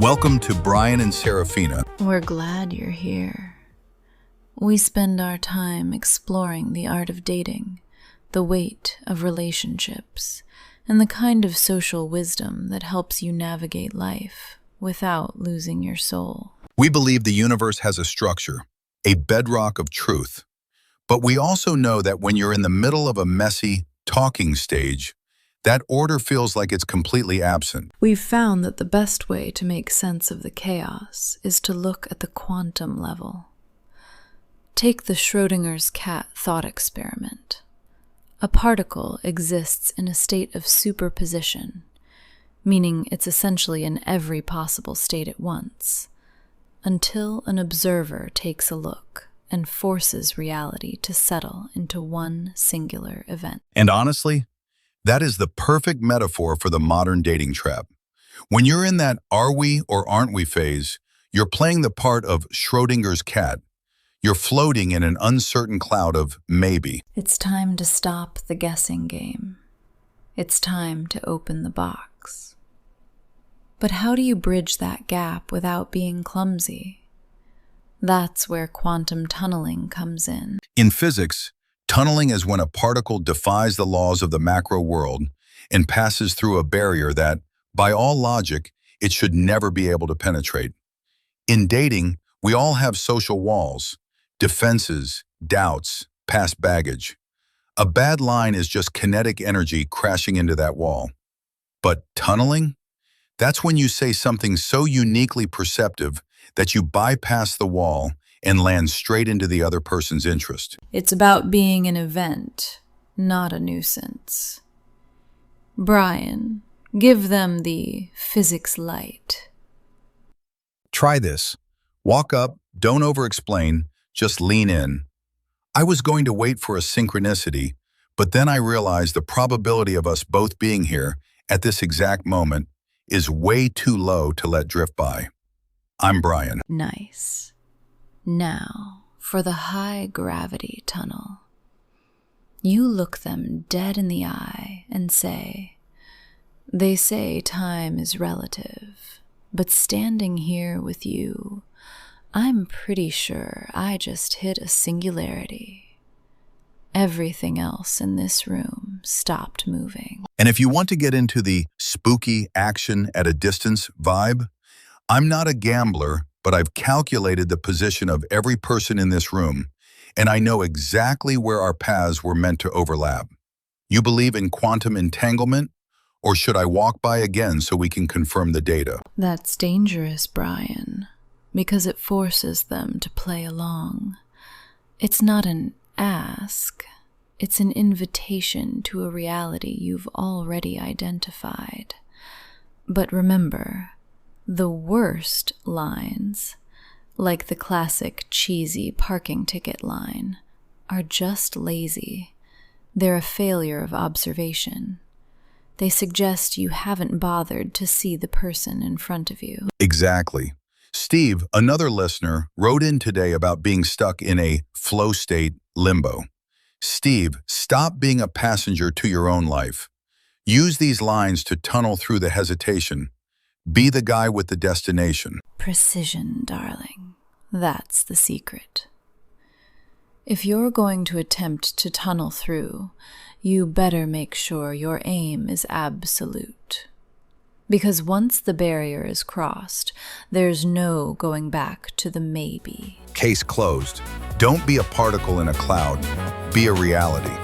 Welcome to Brian and Serafina. We're glad you're here. We spend our time exploring the art of dating, the weight of relationships, and the kind of social wisdom that helps you navigate life without losing your soul. We believe the universe has a structure, a bedrock of truth. But we also know that when you're in the middle of a messy talking stage, that order feels like it's completely absent. We've found that the best way to make sense of the chaos is to look at the quantum level. Take the Schrödinger's cat thought experiment. A particle exists in a state of superposition, meaning it's essentially in every possible state at once, until an observer takes a look and forces reality to settle into one singular event. And honestly, that is the perfect metaphor for the modern dating trap. When you're in that are we or aren't we phase, you're playing the part of Schrödinger's cat. You're floating in an uncertain cloud of maybe. It's time to stop the guessing game. It's time to open the box. But how do you bridge that gap without being clumsy? That's where quantum tunneling comes in. In physics, tunneling is when a particle defies the laws of the macro world and passes through a barrier that, by all logic, it should never be able to penetrate. In dating, we all have social walls, defenses, doubts, past baggage. A bad line is just kinetic energy crashing into that wall. But tunneling? That's when you say something so uniquely perceptive that you bypass the wall and land straight into the other person's interest. It's about being an event, not a nuisance. Brian, give them the physics light. Try this. Walk up, don't over-explain, just lean in. I was going to wait for a synchronicity, but then I realized the probability of us both being here at this exact moment is way too low to let drift by. I'm Brian. Nice. Now, for the high gravity tunnel. You look them dead in the eye and say, "They say time is relative, but standing here with you, I'm pretty sure I just hit a singularity. Everything else in this room stopped moving." And if you want to get into the spooky action at a distance vibe, I'm not a gambler, but I've calculated the position of every person in this room, and I know exactly where our paths were meant to overlap. You believe in quantum entanglement, or should I walk by again so we can confirm the data? That's dangerous, Brian, because it forces them to play along. It's not an ask, it's an invitation to a reality you've already identified. But remember, the worst lines, like the classic cheesy parking ticket line, are just lazy. They're a failure of observation. They suggest you haven't bothered to see the person in front of you. Exactly. Steve, another listener, wrote in today about being stuck in a flow state, limbo. Steve, stop being a passenger to your own life. Use these lines to tunnel through the hesitation. Be the guy with the destination. Precision, darling. That's the secret. If you're going to attempt to tunnel through, you better make sure your aim is absolute. Because once the barrier is crossed, there's no going back to the maybe. Case closed. Don't be a particle in a cloud. Be a reality.